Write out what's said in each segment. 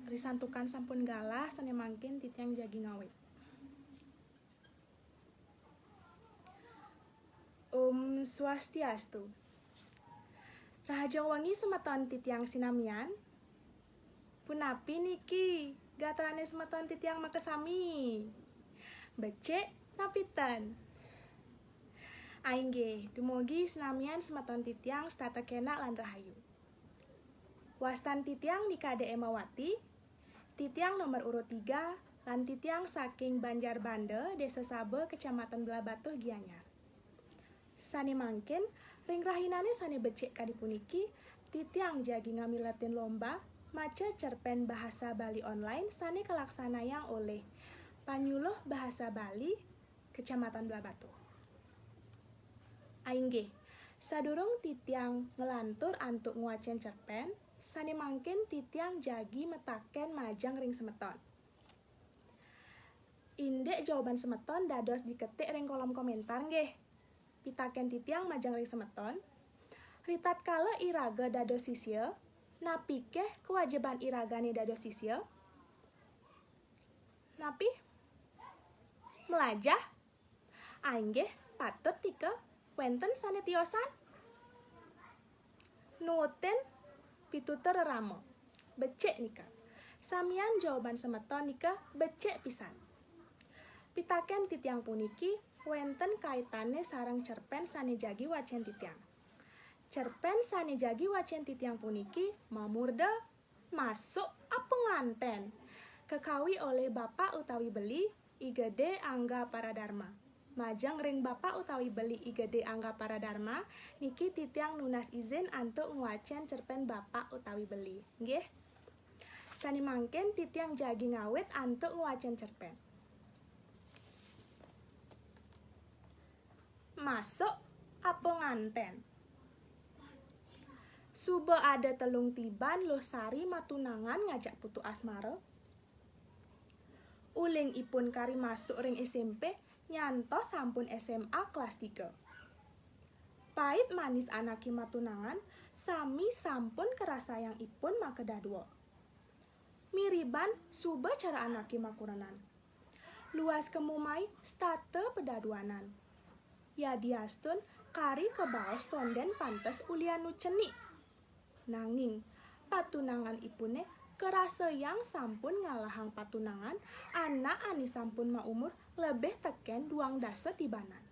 risantukan sampun galah sane mangkin titiang jagi ngawit. Swastiastu. Rahaja wangi semeton titiang sinamian. Punapi niki gatrane semeton titiang makesami. Becek napitan. Aingge dumugi sinamian semeton titiang stata kena lan rahayu. Wastan titiang Nikade Emawati, titiang nomor urut 3, lan titiang saking Banjar Bande, Desa Sabe, Kecamatan Belabatuh, Gianyar. Sane mangkin, ring rahinane sane becek kadipuniki, titiang jagi ngamilatin lomba, maca cerpen bahasa Bali online sane kelaksanayang oleh Panyuluh Bahasa Bali, Kecamatan Belabatuh. Aingge, sadurung titiang ngelantur antuk nguacen cerpen, sane mangkin titiang jagi metaken majang ring semeton. Indek jawaban semeton dados diketik ring kolom komentar nggih. Pitaken titiang majang ring semeton. Ritat kala iraga dados sisya, napikeh kewajiban iragane dados sisya? Napi? Melajah? Ainggih patut tika wenten sane tiosan? Nutin pitutur ramo. Becek nika. Samian jawaban semeton nika becek pisan. Pitaken titiang puniki wenten kaitane sarang cerpen sane jagi wacen titiang. Cerpen sane jagi wacen titiang puniki mamurda masuk apa nganten. Kekawi oleh Bapak utawi beli Igede Angga Paradharma. Majang ring Bapak utawi beli Igede Angga Paradharma niki titiang nunas izin antuk nguacen cerpen Bapak utawi beli. Nggih. Sani mangken titiang jagi ngawit antuk nguacen cerpen. Masuk apa nganten? Suba ada telung tiban loh sari matunangan ngajak putu asmara. Uling ipun kari masuk ring SMP nyantos sampun SMA kelas 3. Pait manis anaki matunangan, sami sampun kerasayang ipun makedah dua. Miriban suba cara anaki makuranan. Luas kemumai state pedaduanan. Ya diastun kari kebaos tonden pantes ulianu cenik. Nanging patunangan ipune kerasayang sampun ngalahang patunangan anak ani sampun maumur lebih teken 2 dasa tibanan.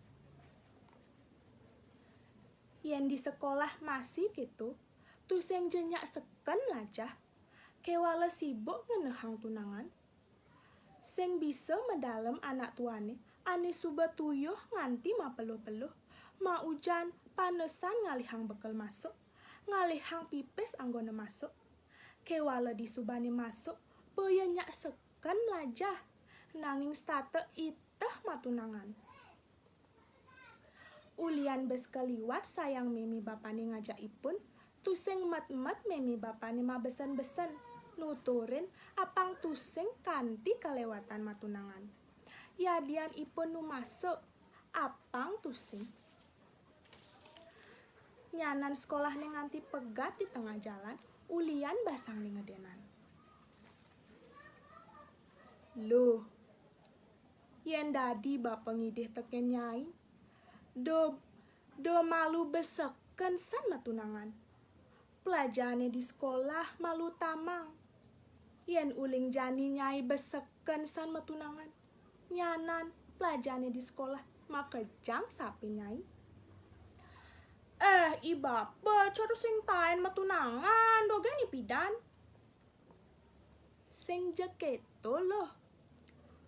Yen di sekolah masih gitu, tuseng jenyak seken lajah, kewala sibuk ngenehang tunangan. Seng bisa medalem anak tuane, ane suba tuyuh nganti ma peluh-peluh, ma ujan panesan ngalihang bekel masuk, ngalihang pipis anggone masuk. Kewala di subane masuk, boyenyak seken lajah, nanging state itah matunangan. Ulian bes keliwat sayang memi bapane ngajak ipun, tuseng mat-mat memi bapane ma besen-besen, nuturin apang tuseng kanti kelewatan matunangan. Yadian ipun nu masuk, apang tuseng. Nyanan sekolah nganti pegat di tengah jalan, ulian basang ning ngedenan. Loh, yen dadi bapak ngidih teken nyai, do malu beseken san matunangan. Pelajane di sekolah malu tamang. Yen uling jani nyai beseken san matunangan. Nyanan pelajane di sekolah makejang sapi nyai. Ibapa cara sing taen matunangan dogen ipidan. Sing jeketo loh.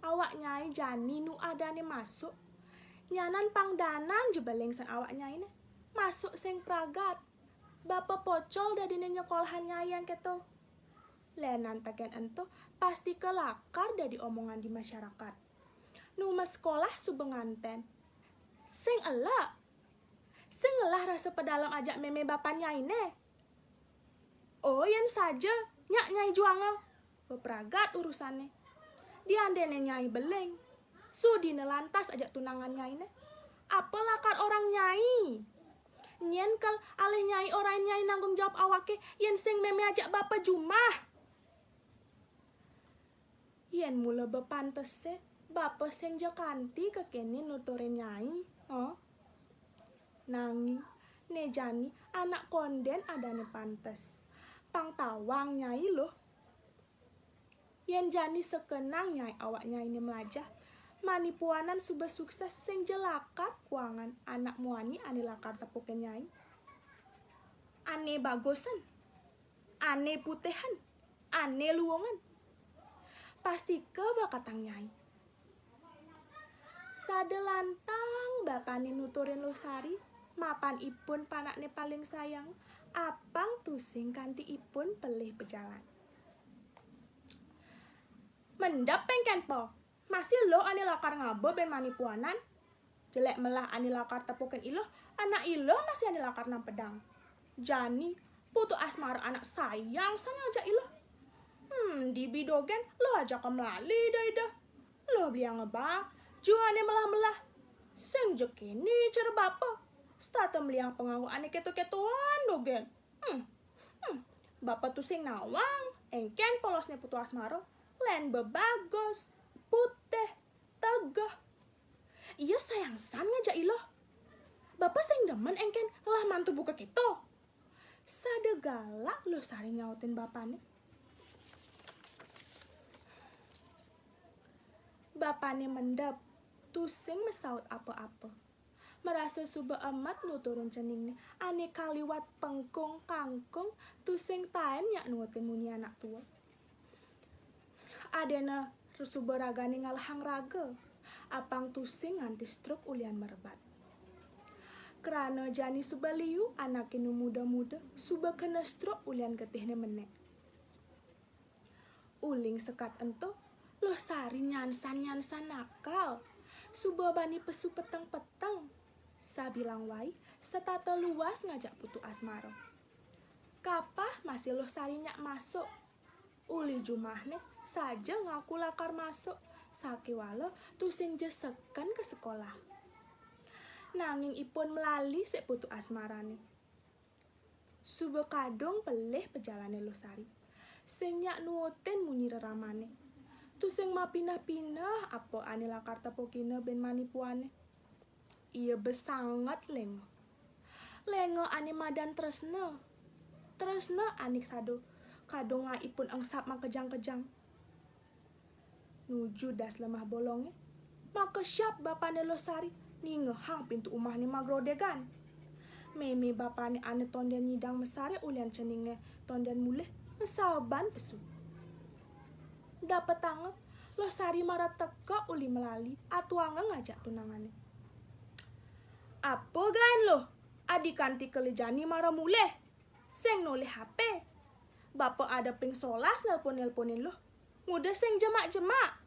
Awak nyai jani nu adane masuk. Nyanan pangdanan jebeleng sang awak nyai ne. Masuk sing pragat. Bapa pocol dadine nyekolahan nyai yang keto. Lenan teken ento pasti kelakar dari omongan di masyarakat. Nu sekolah subenganten. Sing elak. Sing ngelah rasa pedalam ajak meme bapak nyai ne. Oh yen saja nyak nyai juanga. Bepragat urusannya. Diandene nyai beleng. Sudi nelantas ajak tunangan nyai ne. Apa lakar orang nyai? Nyen kal alih nyai orang nyai nanggung jawab awake yen sing meme ajak bapak jumah. Yen mula bepantese bapa sing jakanti kekene nuturin nyai. Nanging nejani anak konden adane pantes. Pang tawang nyai loh. Yen jani sekenang nyai awak nyai ni melajah. Manipuanan suba sukses sing jelakar kuangan anak muani ane lakar tepuken nyai. Ane bagusan. Ane putehan. Ane luongan. Pasti ke bakatang nyai. Sadelantang bapane nuturin Losari, mapan ipun panakne paling sayang, apang tusing kanti ipun pelih bejalan. Mendap pengken po, masih lo ane lakar ngabo ben manipuanan. Jelek melah ane lakar tepuken iloh, anak iloh masih ane lakar nang pedang. Jani, putu asmara anak sayang sama aja iloh. Di bidogen lo aja kemlali dah. Lo beli yang ngebah, juane melah-melah. Seng jekini cara bapa. Stata meliang penganggu ane keto-ketoan dogen. Bapa tuh sing nawang, engken polosnya putu asmara. Len bebagos, putih, tegah. Iya sayang san ngajak iloh. Bapak sing demen engken ngelah mantu buka keto. Sade galak lo sari nyautin bapane. Bapane mendap, tusing mesaut apa-apa. Merasa suba amat nuturun ceningne, ane kaliwat pengkung kangkung, tusing taen nyak nutin muni anak tua. Adena suba ragane ngalahang raga, apang tusing nganti struk ulian merebat. Kerana jani suba liu, anakinu muda-muda, suba kena struk ulian getihne menek. Uling sekat ento, Losari nyansan nakal. Suba bani pesu peteng-peteng. Sabilang wai, setata luas ngajak putu asmara. Kapah masih Losari nyak masuk. Uli jumahne saja ngaku lakar masuk. Sakiwala tusing jesekan ke sekolah. Nanging ipun melali sek putu asmarane. Suba kadung pelih pejalane Losari. Sing nyak nuoten munyi reramane. Tusing ma pinah-pinah apa ane lakar tepukina ben manipuane. Ia besangat lengo. Lengo ane madan tresna. Tresna anik sado. Kadung ngaipun angsap ma kejang-kejang. Nuju das lemah bolonge. Maka siap bapane Losari. Ningehang pintu umahne magrodegan. Meme bapane ane tonden nyidang mesare ulian ceningne tonden mulih. Mesaban pesu. Dapat tangan, Losari marah teka uli melali, atuanga ngajak tunangannya. Apa gan lo? Adik kanti kelejani marah muleh. Seng noleh HP. Bapak ada ping solas nelpon-nelponin lo. Ngudah seng jemak-jemak.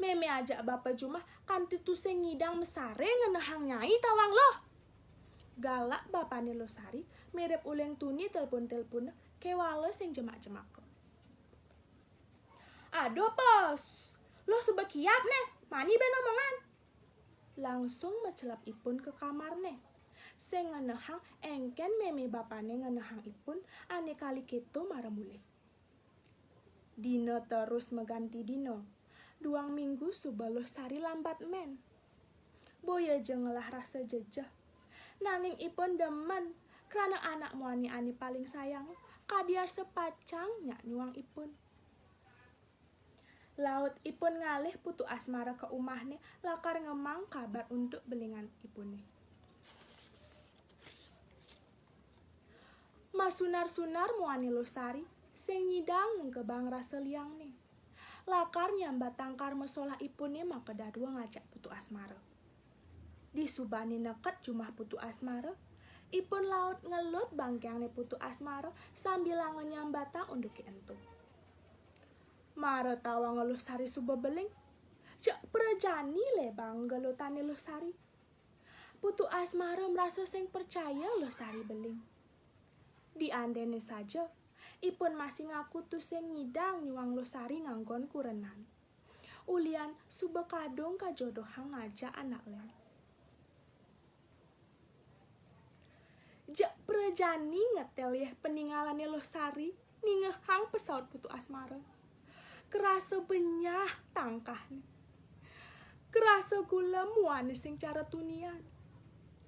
Meme ajak bapak cuma kanti tu seng ngidang mesare ngenahang nyai tawang lo. Galak bapane Losari, mirip uleng tuni telpon-telpon kewala seng jemak-jemak ko. Aduh pos, lo sebekiap nih, mani ben omongan. Langsung mecelap ipun ke kamarne. Sing ngenehang engken meme bapane ngenehang ipun ane kali keto marah mulih. Dino terus meganti dino. 2 minggu suba Losari lambat men. Boya jengelah rasa jejah. Nanging ipun demen, karena anak muani ane paling sayang, kadiar sepacang nyak nyuang ipun. Laut ipun ngalih putu asmara ke umahne lakar ngemang kabar untuk belingan ipune. Masunar-sunar muani Losari sing nyidang ngebang rasa liangne. Lakar nyambat tangkar mesolah ipune maka dadua ngajak putu asmara. Di subani neket jumah putu asmara, ipun laut ngelut bangkeangne putu asmara sambil nyambatang unduki entu. Mara tawa Losari suba beling. Jak perjani le bang gelutane Losari. Putu asmara merasa sing percaya Losari beling. Diandene saja, ipun masih ngaku tuh sing ngidang nyuang Losari nganggon kurenan. Ulian suba kadung kajodohang ngajak anak len. Jak perjani ngetel ya peninggalannya Losari ningehang pesaut putu asmara. kerasa benyah tangkahnya. Kerasa gula muane sing cara tunian.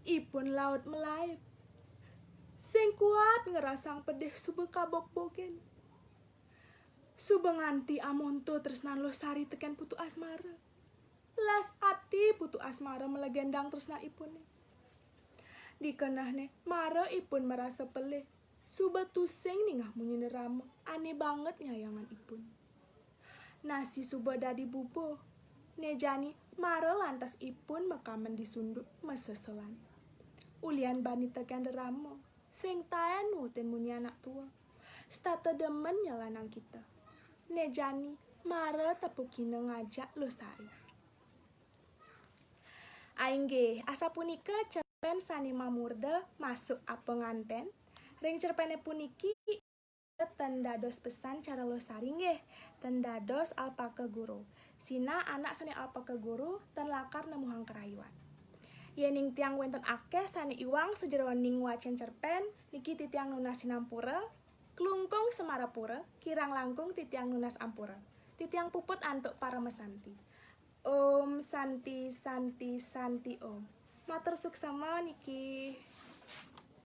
Ipun laut melaip. Sing kuat ngerasang pedih suba kabok-boken. Suba nganti amonto tresnan Losari teken putu asmara. Las ati putu asmara melegendang tresna ipun. Dikenahne mara ipun merasa pelih. Suba tusing ningah munyi rama. Aneh banget nyayangan ipun. Nasi suba dadi bubo. Nejani mara lantas ipun mekamen disunduk meseselan. Ulian bani tekan deramo. Sing tayan nutin munyi anak tua. Stata demen nyalanang kita. Nejani mara tepukina ngajak Losari. Aingge asa punika cerpen Sani Mamurda masuk penganten. Ring cerpene puniki tendados pesan cara Losari nggih. Tendados alpaka guru. Sina anak sani alpaka guru ten lakar nemuhang kerayuan. Yening tiang wenten akeh sani iwang sejroning wacen cerpen niki titiang nunas Sinampura, klungkung Semarapura, kirang langkung titiang nunas Ampura. Titiang puput antuk para mesanti. Om Santi Santi Santi Om. Matur suksama niki.